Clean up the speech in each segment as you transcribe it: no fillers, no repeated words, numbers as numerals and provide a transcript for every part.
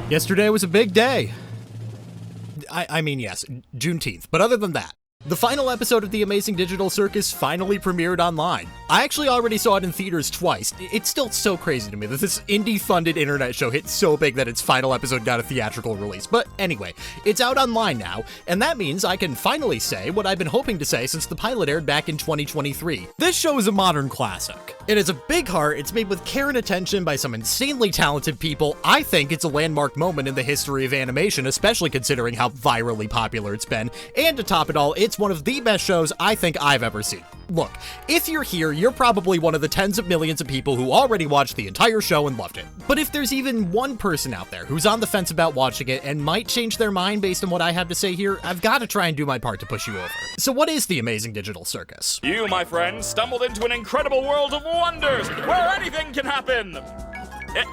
Yesterday was a big day. I mean, yes, Juneteenth, but other than that, the final episode of the Amazing Digital Circus finally premiered online. I actually already saw it in theaters twice. It's still so crazy to me that this indie-funded internet show hit so big that its final episode got a theatrical release. But anyway, it's out online now, and that means I can finally say what I've been hoping to say since the pilot aired back in 2023. This show is a modern classic. It has a big heart, it's made with care and attention by some insanely talented people. I think it's a landmark moment in the history of animation, especially considering how virally popular it's been. And to top it all, it's one of the best shows I think I've ever seen. Look, if you're here, you're probably one of the tens of millions of people who already watched the entire show and loved it. But if there's even one person out there who's on the fence about watching it and might change their mind based on what I have to say here, I've got to try and do my part to push you over. So what is the Amazing Digital Circus? You, my friend, stumbled into an incredible world of wonders where anything can happen!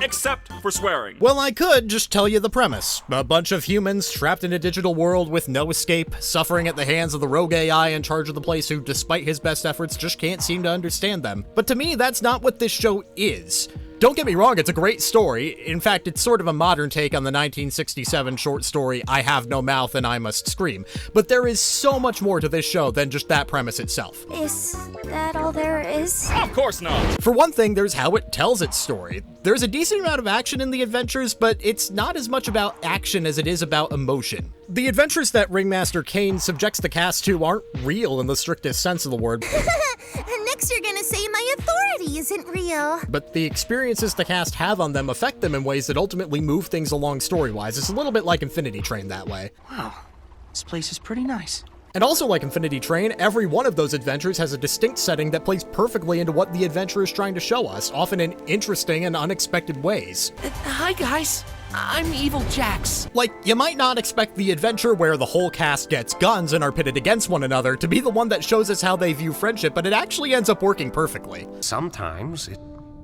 Except for swearing. Well, I could just tell you the premise. A bunch of humans trapped in a digital world with no escape, suffering at the hands of the rogue AI in charge of the place who, despite his best efforts, just can't seem to understand them. But to me, that's not what this show is. Don't get me wrong, it's a great story. In fact, it's sort of a modern take on the 1967 short story, I Have No Mouth and I Must Scream. But there is so much more to this show than just that premise itself. Is that all there is? Of course not! For one thing, there's how it tells its story. There's a decent amount of action in the adventures, but it's not as much about action as it is about emotion. The adventures that Ringmaster Kane subjects the cast to aren't real in the strictest sense of the word. Next you're gonna say my authority isn't real. But the experiences the cast have on them affect them in ways that ultimately move things along story-wise. It's a little bit like Infinity Train that way. Wow, this place is pretty nice. And also like Infinity Train, every one of those adventures has a distinct setting that plays perfectly into what the adventure is trying to show us, often in interesting and unexpected ways. Hi guys, I'm Evil Jax. Like, you might not expect the adventure where the whole cast gets guns and are pitted against one another to be the one that shows us how they view friendship, but it actually ends up working perfectly. Sometimes it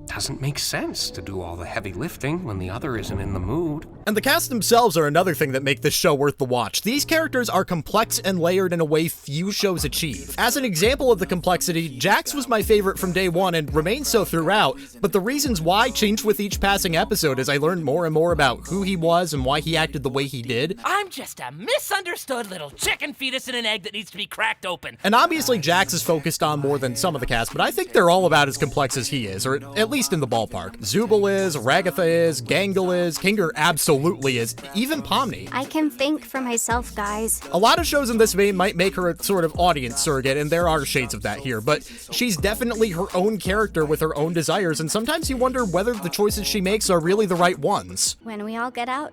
doesn't make sense to do all the heavy lifting when the other isn't in the mood. And the cast themselves are another thing that make this show worth the watch. These characters are complex and layered in a way few shows achieve. As an example of the complexity, Jax was my favorite from day one and remains so throughout, but the reasons why changed with each passing episode as I learned more and more about who he was and why he acted the way he did. I'm just a misunderstood little chicken fetus in an egg that needs to be cracked open. And obviously Jax is focused on more than some of the cast, but I think they're all about as complex as he is, or at least in the ballpark. Zubul is, Ragatha is, Gangle is, Kinger absolutely is, even Pomni. I can think for myself, guys. A lot of shows in this vein might make her a sort of audience surrogate, and there are shades of that here, but she's definitely her own character with her own desires, and sometimes you wonder whether the choices she makes are really the right ones. When we all get out,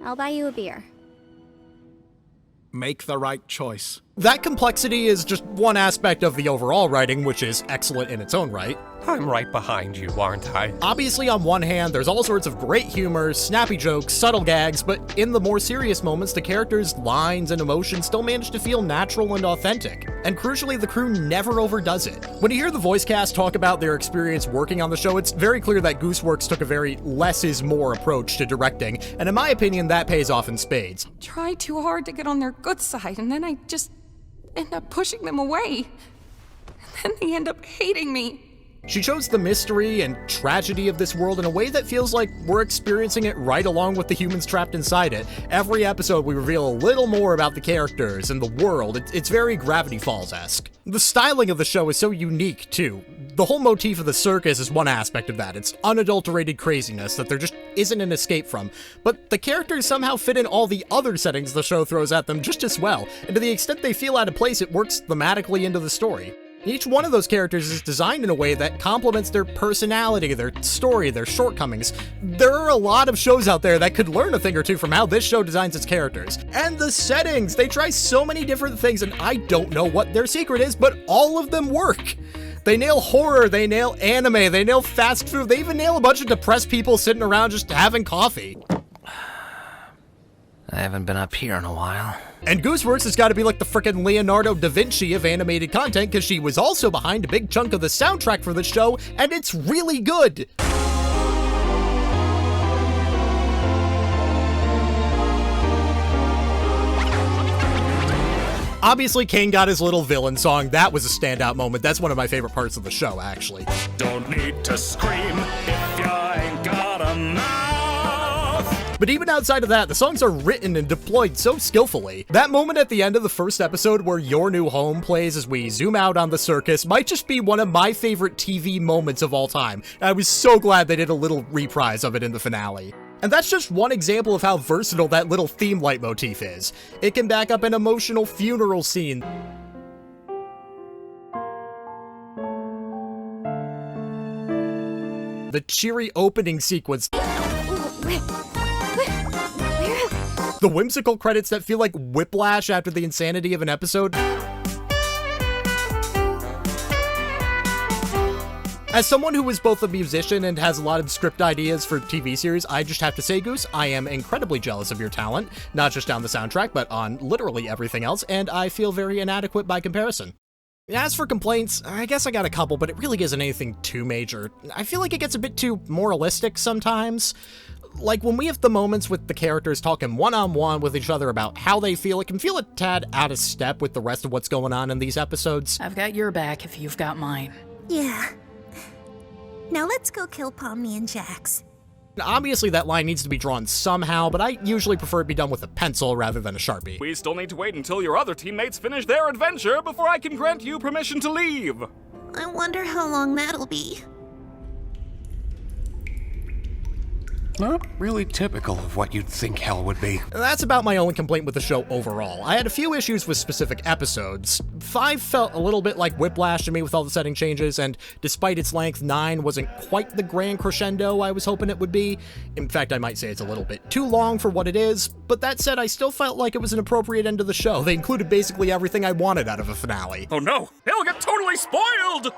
I'll buy you a beer. Make the right choice. That complexity is just one aspect of the overall writing, which is excellent in its own right. I'm right behind you, aren't I? Obviously, on one hand, there's all sorts of great humor, snappy jokes, subtle gags, but in the more serious moments, the characters' lines and emotions still manage to feel natural and authentic. And crucially, the crew never overdoes it. When you hear the voice cast talk about their experience working on the show, it's very clear that Gooseworx took a very less is more approach to directing, and in my opinion, that pays off in spades. Try too hard to get on their good side, and then I just end up pushing them away. And then they end up hating me. She shows the mystery and tragedy of this world in a way that feels like we're experiencing it right along with the humans trapped inside it. Every episode we reveal a little more about the characters and the world. It's very Gravity Falls-esque. The styling of the show is so unique, too. The whole motif of the circus is one aspect of that. It's unadulterated craziness that there just isn't an escape from. But the characters somehow fit in all the other settings the show throws at them just as well, and to the extent they feel out of place, it works thematically into the story. Each one of those characters is designed in a way that complements their personality, their story, their shortcomings. There are a lot of shows out there that could learn a thing or two from how this show designs its characters. And the settings! They try so many different things, and I don't know what their secret is, but all of them work. They nail horror, they nail anime, they nail fast food, they even nail a bunch of depressed people sitting around just having coffee. I haven't been up here in a while. And Gooseworx has got to be like the frickin' Leonardo da Vinci of animated content, because she was also behind a big chunk of the soundtrack for the show, and it's really good! Obviously, Kane got his little villain song. That was a standout moment. That's one of my favorite parts of the show, actually. Don't need to scream if you ain't got a mouth. But even outside of that, the songs are written and deployed so skillfully. That moment at the end of the first episode where Your New Home plays as we zoom out on the circus might just be one of my favorite TV moments of all time. I was so glad they did a little reprise of it in the finale. And that's just one example of how versatile that little theme leitmotif is. It can back up an emotional funeral scene. The cheery opening sequence. The whimsical credits that feel like whiplash after the insanity of an episode. As someone who is both a musician and has a lot of script ideas for TV series, I just have to say, Goose, I am incredibly jealous of your talent, not just on the soundtrack, but on literally everything else, and I feel very inadequate by comparison. As for complaints, I guess I got a couple, but it really isn't anything too major. I feel like it gets a bit too moralistic sometimes. Like, when we have the moments with the characters talking one-on-one with each other about how they feel, it can feel a tad out of step with the rest of what's going on in these episodes. I've got your back if you've got mine. Yeah. Now let's go kill Pomni and Jax. Obviously that line needs to be drawn somehow, but I usually prefer it be done with a pencil rather than a Sharpie. We still need to wait until your other teammates finish their adventure before I can grant you permission to leave. I wonder how long that'll be. Not really typical of what you'd think hell would be. That's about my only complaint with the show overall. I had a few issues with specific episodes. 5 felt a little bit like whiplash to me with all the setting changes, and despite its length, 9 wasn't quite the grand crescendo I was hoping it would be. In fact, I might say it's a little bit too long for what it is, but that said, I still felt like it was an appropriate end to the show. They included basically everything I wanted out of a finale. Oh no, he'll get totally spoiled!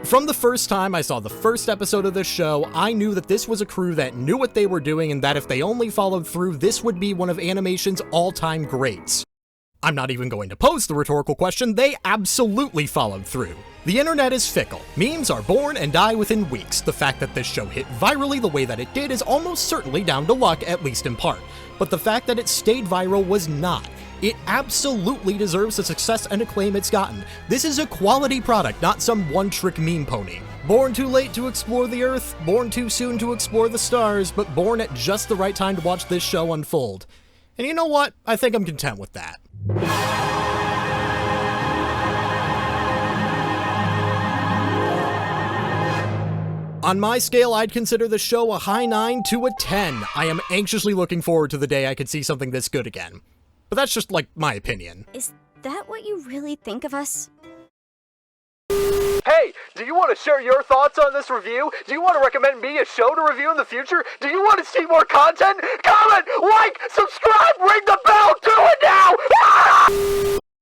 From the first time I saw the first episode of this show, I knew that this was a crew that knew what they were doing and that if they only followed through, this would be one of animation's all-time greats. I'm not even going to pose the rhetorical question, they absolutely followed through. The internet is fickle. Memes are born and die within weeks. The fact that this show hit virally the way that it did is almost certainly down to luck, at least in part. But the fact that it stayed viral was not. It absolutely deserves the success and acclaim it's gotten. This is a quality product, not some one-trick meme pony. Born too late to explore the Earth, born too soon to explore the stars, but born at just the right time to watch this show unfold. And you know what? I think I'm content with that. On my scale, I'd consider the show a high 9 to a 10. I am anxiously looking forward to the day I could see something this good again. But that's just, like, my opinion. Is that what you really think of us? Hey, do you want to share your thoughts on this review? Do you want to recommend me a show to review in the future? Do you want to see more content? Comment, like, subscribe, ring the bell, do it now! Ah!